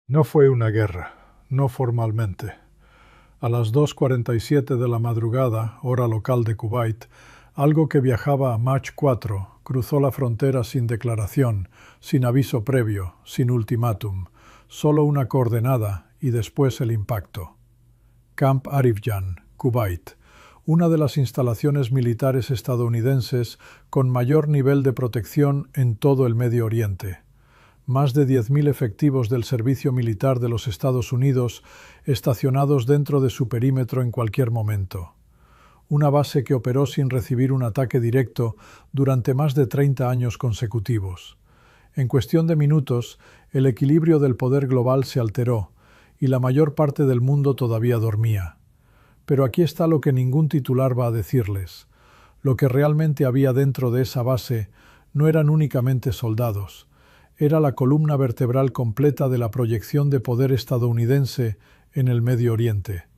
No fue una guerra, no formalmente. A las 2:47 de la madrugada, hora local de Kuwait, algo que viajaba a Mach 4 cruzó la frontera sin declaración, sin aviso previo, sin ultimátum, solo una coordenada y después el impacto. Camp Arifjan, Kuwait, una de las instalaciones militares estadounidenses con mayor nivel de protección en todo el Medio Oriente. Más de 10.000 efectivos del Servicio Militar de los Estados Unidos estacionados dentro de su perímetro en cualquier momento. Una base que operó sin recibir un ataque directo durante más de 30 años consecutivos. En cuestión de minutos, el equilibrio del poder global se alteró y la mayor parte del mundo todavía dormía. Pero aquí está lo que ningún titular va a decirles. Lo que realmente había dentro de esa base no eran únicamente soldados. Era la columna vertebral completa de la proyección de poder estadounidense en el Medio Oriente.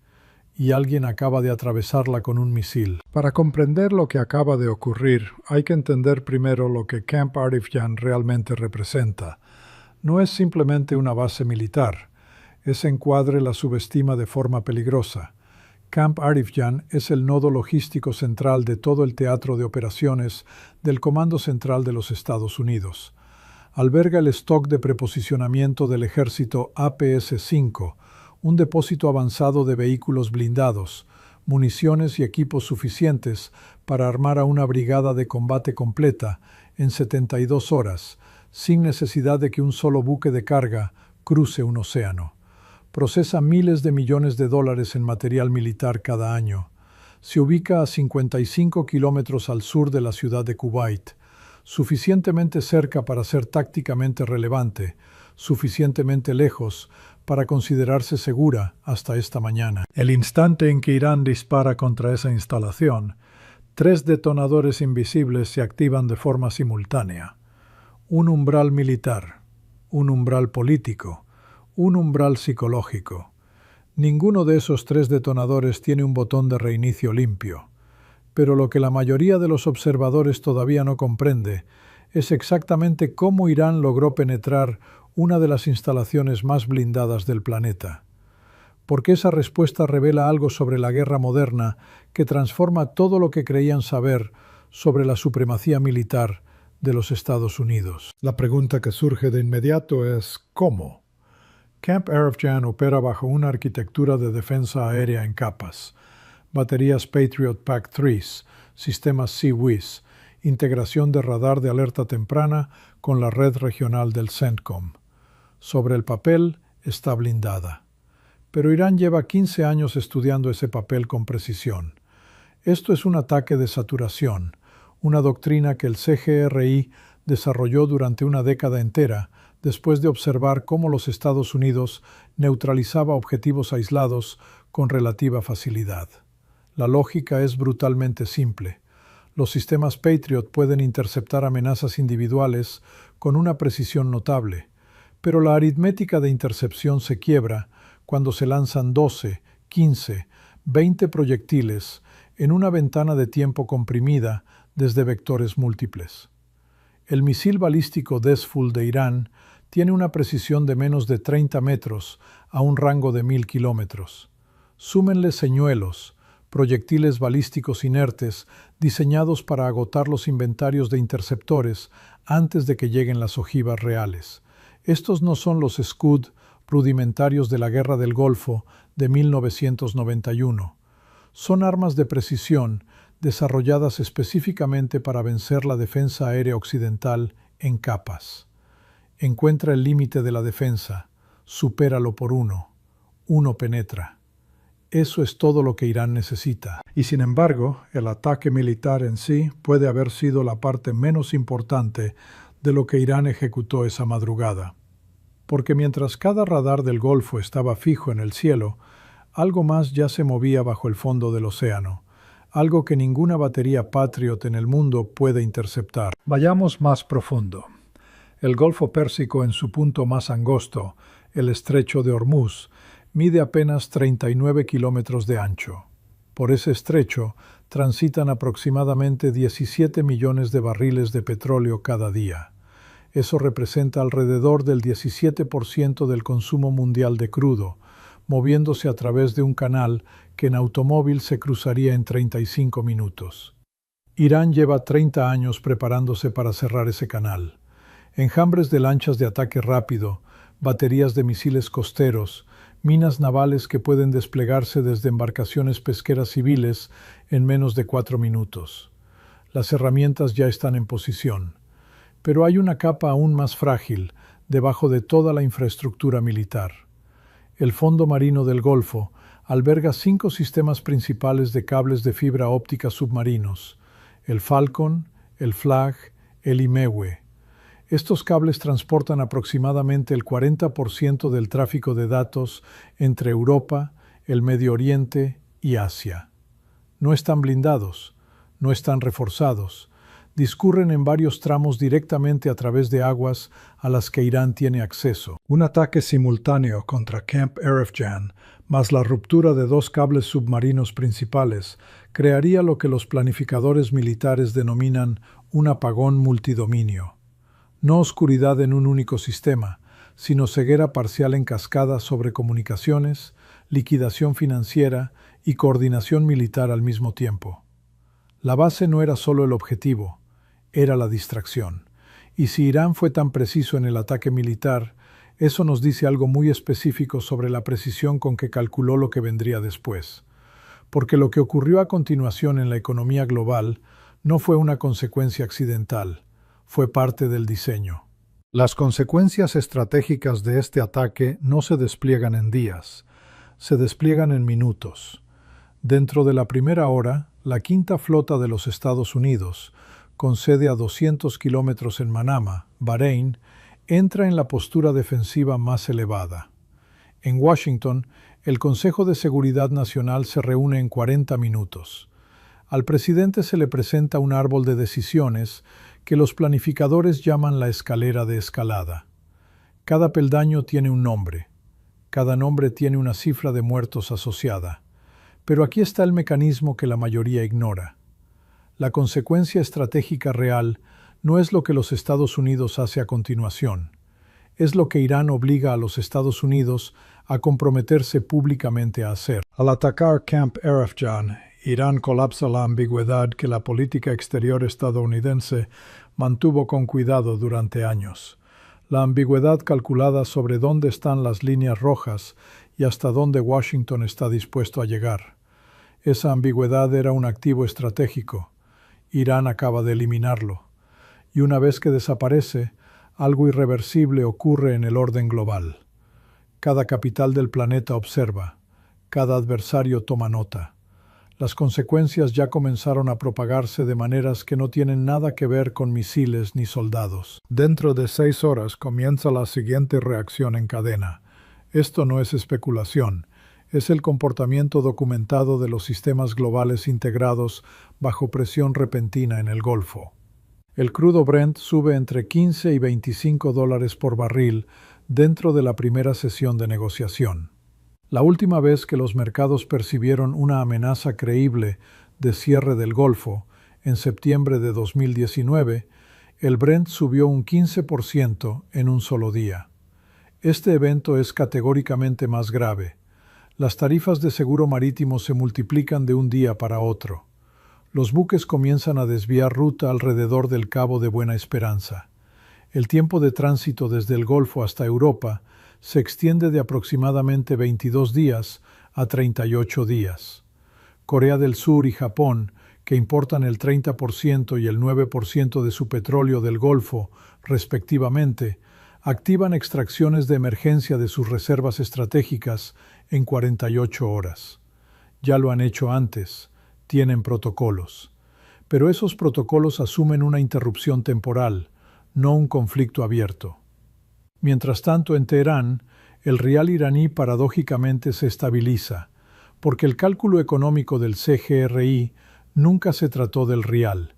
Y alguien acaba de atravesarla con un misil. Para comprender lo que acaba de ocurrir, hay que entender primero lo que Camp Arifjan realmente representa. No es simplemente una base militar. Ese encuadre la subestima de forma peligrosa. Camp Arifjan es el nodo logístico central de todo el teatro de operaciones del Comando Central de los Estados Unidos. Alberga el stock de preposicionamiento del ejército APS-5, un depósito avanzado de vehículos blindados, municiones y equipos suficientes para armar a una brigada de combate completa en 72 horas, sin necesidad de que un solo buque de carga cruce un océano. Procesa miles de millones de dólares en material militar cada año. Se ubica a 55 kilómetros al sur de la ciudad de Kuwait, suficientemente cerca para ser tácticamente relevante, suficientemente lejos para considerarse segura hasta esta mañana. El instante en que Irán dispara contra esa instalación, 3 detonadores invisibles se activan de forma simultánea. Un umbral militar, un umbral político, un umbral psicológico. Ninguno de esos 3 detonadores tiene un botón de reinicio limpio. Pero lo que la mayoría de los observadores todavía no comprende es exactamente cómo Irán logró penetrar una de las instalaciones más blindadas del planeta. Porque esa respuesta revela algo sobre la guerra moderna que transforma todo lo que creían saber sobre la supremacía militar de los Estados Unidos. La pregunta que surge de inmediato es ¿cómo? Camp Arifjan opera bajo una arquitectura de defensa aérea en capas. Baterías Patriot PAC-3, sistemas Sea-Wiz, integración de radar de alerta temprana con la red regional del CENTCOM. Sobre el papel está blindada. Pero Irán lleva 15 años estudiando ese papel con precisión. Esto es un ataque de saturación, una doctrina que el CGRI desarrolló durante una década entera después de observar cómo los Estados Unidos neutralizaba objetivos aislados con relativa facilidad. La lógica es brutalmente simple. Los sistemas Patriot pueden interceptar amenazas individuales con una precisión notable, pero la aritmética de intercepción se quiebra cuando se lanzan 12, 15, 20 proyectiles en una ventana de tiempo comprimida desde vectores múltiples. El misil balístico Desful de Irán tiene una precisión de menos de 30 metros a un rango de 1.000 kilómetros. Súmenle señuelos, proyectiles balísticos inertes diseñados para agotar los inventarios de interceptores antes de que lleguen las ojivas reales. Estos no son los Scud rudimentarios de la Guerra del Golfo de 1991. Son armas de precisión desarrolladas específicamente para vencer la defensa aérea occidental en capas. Encuentra el límite de la defensa, supéralo por uno penetra. Eso es todo lo que Irán necesita. Y sin embargo, el ataque militar en sí puede haber sido la parte menos importante de lo que Irán ejecutó esa madrugada. Porque mientras cada radar del Golfo estaba fijo en el cielo, algo más ya se movía bajo el fondo del océano, algo que ninguna batería Patriot en el mundo puede interceptar. Vayamos más profundo. El Golfo Pérsico en su punto más angosto, el Estrecho de Hormuz, mide apenas 39 kilómetros de ancho. Por ese estrecho transitan aproximadamente 17 millones de barriles de petróleo cada día. Eso representa alrededor del 17% del consumo mundial de crudo, moviéndose a través de un canal que en automóvil se cruzaría en 35 minutos. Irán lleva 30 años preparándose para cerrar ese canal. Enjambres de lanchas de ataque rápido, baterías de misiles costeros, minas navales que pueden desplegarse desde embarcaciones pesqueras civiles en menos de 4 minutos. Las herramientas ya están en posición. Pero hay una capa aún más frágil debajo de toda la infraestructura militar. El fondo marino del Golfo alberga 5 sistemas principales de cables de fibra óptica submarinos: el Falcon, el Flag, el Imewe. Estos cables transportan aproximadamente el 40% del tráfico de datos entre Europa, el Medio Oriente y Asia. No están blindados, no están reforzados, discurren en varios tramos directamente a través de aguas a las que Irán tiene acceso. Un ataque simultáneo contra Camp Arifjan, más la ruptura de 2 cables submarinos principales, crearía lo que los planificadores militares denominan un apagón multidominio. No oscuridad en un único sistema, sino ceguera parcial en cascada sobre comunicaciones, liquidación financiera y coordinación militar al mismo tiempo. La base no era solo el objetivo, era la distracción. Y si Irán fue tan preciso en el ataque militar, eso nos dice algo muy específico sobre la precisión con que calculó lo que vendría después. Porque lo que ocurrió a continuación en la economía global no fue una consecuencia accidental, fue parte del diseño. Las consecuencias estratégicas de este ataque no se despliegan en días, se despliegan en minutos. Dentro de la primera hora, la Quinta Flota de los Estados Unidos, con sede a 200 kilómetros en Manama, Bahrein, entra en la postura defensiva más elevada. En Washington, el Consejo de Seguridad Nacional se reúne en 40 minutos. Al presidente se le presenta un árbol de decisiones que los planificadores llaman la escalera de escalada. Cada peldaño tiene un nombre. Cada nombre tiene una cifra de muertos asociada. Pero aquí está el mecanismo que la mayoría ignora. La consecuencia estratégica real no es lo que los Estados Unidos hace a continuación. Es lo que Irán obliga a los Estados Unidos a comprometerse públicamente a hacer. Al atacar Camp Arifjan, Irán colapsa la ambigüedad que la política exterior estadounidense mantuvo con cuidado durante años. La ambigüedad calculada sobre dónde están las líneas rojas y hasta dónde Washington está dispuesto a llegar. Esa ambigüedad era un activo estratégico. Irán acaba de eliminarlo. Y una vez que desaparece, algo irreversible ocurre en el orden global. Cada capital del planeta observa. Cada adversario toma nota. Las consecuencias ya comenzaron a propagarse de maneras que no tienen nada que ver con misiles ni soldados. Dentro de 6 horas comienza la siguiente reacción en cadena. Esto no es especulación, es el comportamiento documentado de los sistemas globales integrados bajo presión repentina en el Golfo. El crudo Brent sube entre 15 y 25 dólares por barril dentro de la primera sesión de negociación. La última vez que los mercados percibieron una amenaza creíble de cierre del Golfo, en septiembre de 2019, el Brent subió un 15% en un solo día. Este evento es categóricamente más grave. Las tarifas de seguro marítimo se multiplican de un día para otro. Los buques comienzan a desviar ruta alrededor del Cabo de Buena Esperanza. El tiempo de tránsito desde el Golfo hasta Europa se extiende de aproximadamente 22 días a 38 días. Corea del Sur y Japón, que importan el 30% y el 9% de su petróleo del Golfo, respectivamente, activan extracciones de emergencia de sus reservas estratégicas en 48 horas. Ya lo han hecho antes, tienen protocolos. Pero esos protocolos asumen una interrupción temporal, no un conflicto abierto. Mientras tanto, en Teherán, el rial iraní paradójicamente se estabiliza, porque el cálculo económico del CGRI nunca se trató del rial,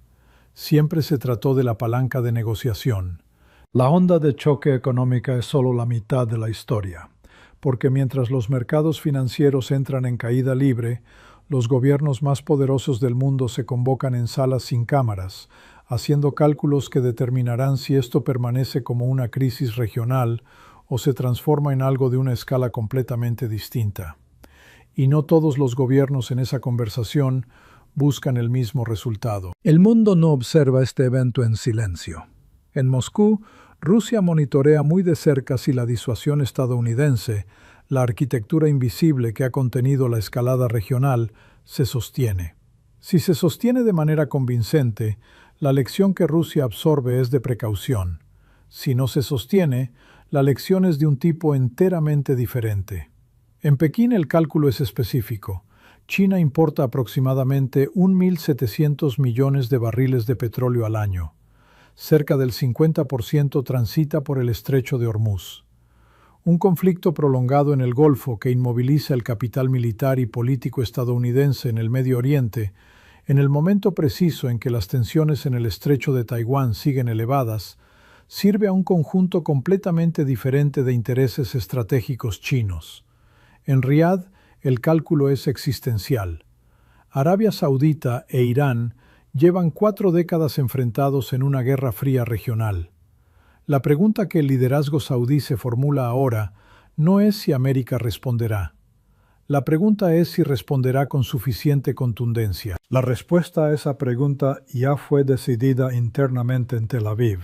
siempre se trató de la palanca de negociación. La onda de choque económica es solo la mitad de la historia, porque mientras los mercados financieros entran en caída libre, los gobiernos más poderosos del mundo se convocan en salas sin cámaras, haciendo cálculos que determinarán si esto permanece como una crisis regional o se transforma en algo de una escala completamente distinta. Y no todos los gobiernos en esa conversación buscan el mismo resultado. El mundo no observa este evento en silencio. En Moscú, Rusia monitorea muy de cerca si la disuasión estadounidense, la arquitectura invisible que ha contenido la escalada regional, se sostiene. Si se sostiene de manera convincente, la lección que Rusia absorbe es de precaución. Si no se sostiene, la lección es de un tipo enteramente diferente. En Pekín el cálculo es específico. China importa aproximadamente 1.700 millones de barriles de petróleo al año. Cerca del 50% transita por el estrecho de Hormuz. Un conflicto prolongado en el Golfo que inmoviliza el capital militar y político estadounidense en el Medio Oriente, en el momento preciso en que las tensiones en el estrecho de Taiwán siguen elevadas, sirve a un conjunto completamente diferente de intereses estratégicos chinos. En Riad, el cálculo es existencial. Arabia Saudita e Irán llevan 4 décadas enfrentados en una guerra fría regional. La pregunta que el liderazgo saudí se formula ahora no es si América responderá. La pregunta es si responderá con suficiente contundencia. La respuesta a esa pregunta ya fue decidida internamente en Tel Aviv,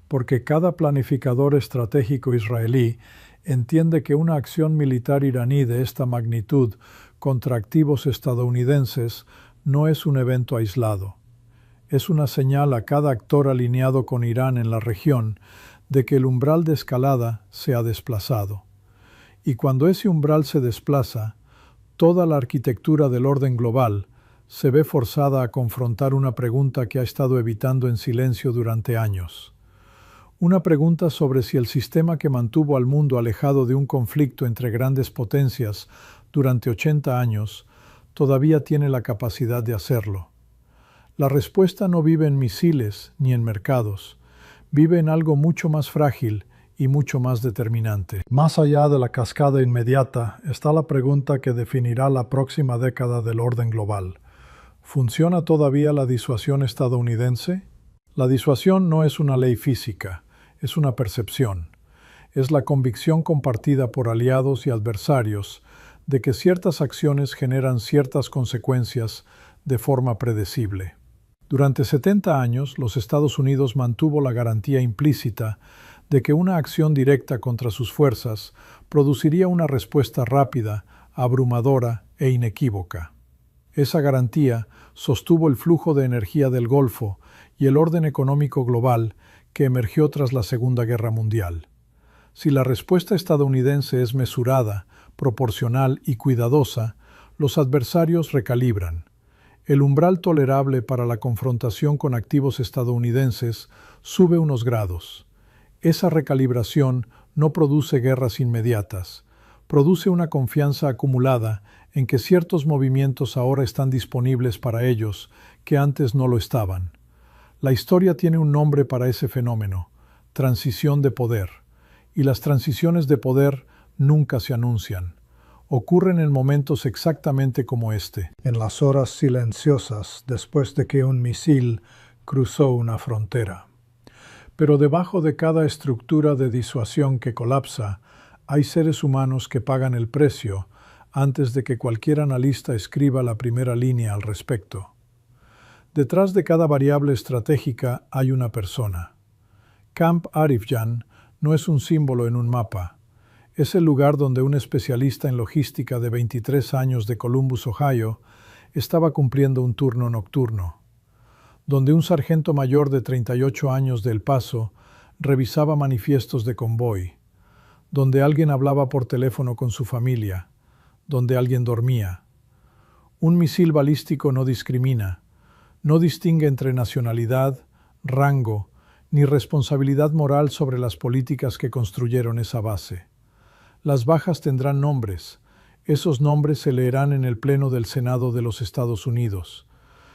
porque cada planificador estratégico israelí entiende que una acción militar iraní de esta magnitud contra activos estadounidenses no es un evento aislado. Es una señal a cada actor alineado con Irán en la región de que el umbral de escalada se ha desplazado. Y cuando ese umbral se desplaza, toda la arquitectura del orden global se ve forzada a confrontar una pregunta que ha estado evitando en silencio durante años. Una pregunta sobre si el sistema que mantuvo al mundo alejado de un conflicto entre grandes potencias durante 80 años todavía tiene la capacidad de hacerlo. La respuesta no vive en misiles ni en mercados, vive en algo mucho más frágil y mucho más determinante. Más allá de la cascada inmediata está la pregunta que definirá la próxima década del orden global. ¿Funciona todavía la disuasión estadounidense? La disuasión no es una ley física, es una percepción. Es la convicción compartida por aliados y adversarios de que ciertas acciones generan ciertas consecuencias de forma predecible. Durante 70 años, los Estados Unidos mantuvo la garantía implícita de que una acción directa contra sus fuerzas produciría una respuesta rápida, abrumadora e inequívoca. Esa garantía sostuvo el flujo de energía del Golfo y el orden económico global que emergió tras la Segunda Guerra Mundial. Si la respuesta estadounidense es mesurada, proporcional y cuidadosa, los adversarios recalibran. El umbral tolerable para la confrontación con activos estadounidenses sube unos grados. Esa recalibración no produce guerras inmediatas, produce una confianza acumulada en que ciertos movimientos ahora están disponibles para ellos que antes no lo estaban. La historia tiene un nombre para ese fenómeno: transición de poder. Y las transiciones de poder nunca se anuncian. Ocurren en momentos exactamente como este. En las horas silenciosas después de que un misil cruzó una frontera. Pero debajo de cada estructura de disuasión que colapsa, hay seres humanos que pagan el precio antes de que cualquier analista escriba la primera línea al respecto. Detrás de cada variable estratégica hay una persona. Camp Arifjan no es un símbolo en un mapa. Es el lugar donde un especialista en logística de 23 años de Columbus, Ohio, estaba cumpliendo un turno nocturno. Donde un sargento mayor de 38 años de El Paso revisaba manifiestos de convoy. Donde alguien hablaba por teléfono con su familia. Donde alguien dormía. Un misil balístico no discrimina. No distingue entre nacionalidad, rango, ni responsabilidad moral sobre las políticas que construyeron esa base. Las bajas tendrán nombres. Esos nombres se leerán en el Pleno del Senado de los Estados Unidos.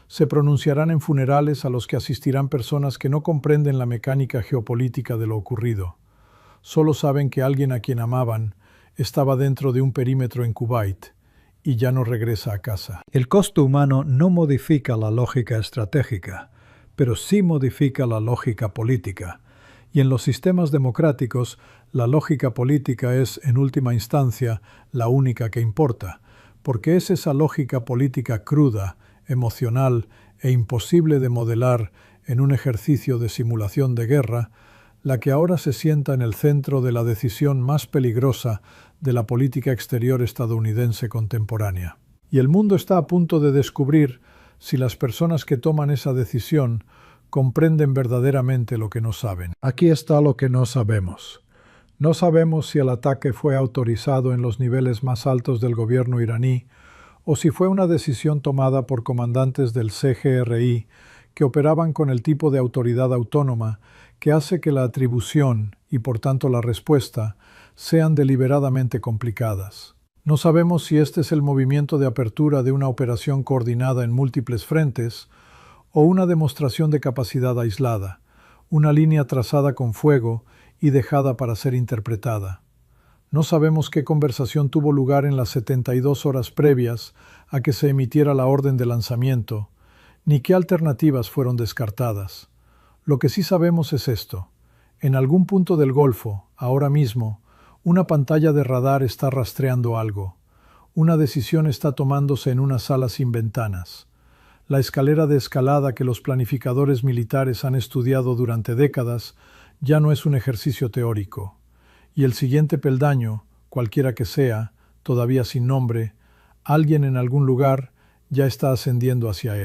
Se pronunciarán en funerales a los que asistirán personas que no comprenden la mecánica geopolítica de lo ocurrido. Solo saben que alguien a quien amaban estaba dentro de un perímetro en Kuwait y ya no regresa a casa. El costo humano no modifica la lógica estratégica, pero sí modifica la lógica política. Y en los sistemas democráticos, la lógica política es, en última instancia, la única que importa, porque es esa lógica política cruda, emocional e imposible de modelar en un ejercicio de simulación de guerra, la que ahora se sienta en el centro de la decisión más peligrosa de la política exterior estadounidense contemporánea. Y el mundo está a punto de descubrir si las personas que toman esa decisión comprenden verdaderamente lo que no saben. Aquí está lo que no sabemos. No sabemos si el ataque fue autorizado en los niveles más altos del gobierno iraní o si fue una decisión tomada por comandantes del CGRI que operaban con el tipo de autoridad autónoma que hace que la atribución y por tanto la respuesta sean deliberadamente complicadas. No sabemos si este es el movimiento de apertura de una operación coordinada en múltiples frentes o una demostración de capacidad aislada, una línea trazada con fuego y dejada para ser interpretada. No sabemos qué conversación tuvo lugar en las 72 horas previas a que se emitiera la orden de lanzamiento, ni qué alternativas fueron descartadas. Lo que sí sabemos es esto. En algún punto del Golfo, ahora mismo, una pantalla de radar está rastreando algo. Una decisión está tomándose en una sala sin ventanas. La escalera de escalada que los planificadores militares han estudiado durante décadas ya no es un ejercicio teórico. Y el siguiente peldaño, cualquiera que sea, todavía sin nombre, alguien en algún lugar ya está ascendiendo hacia él.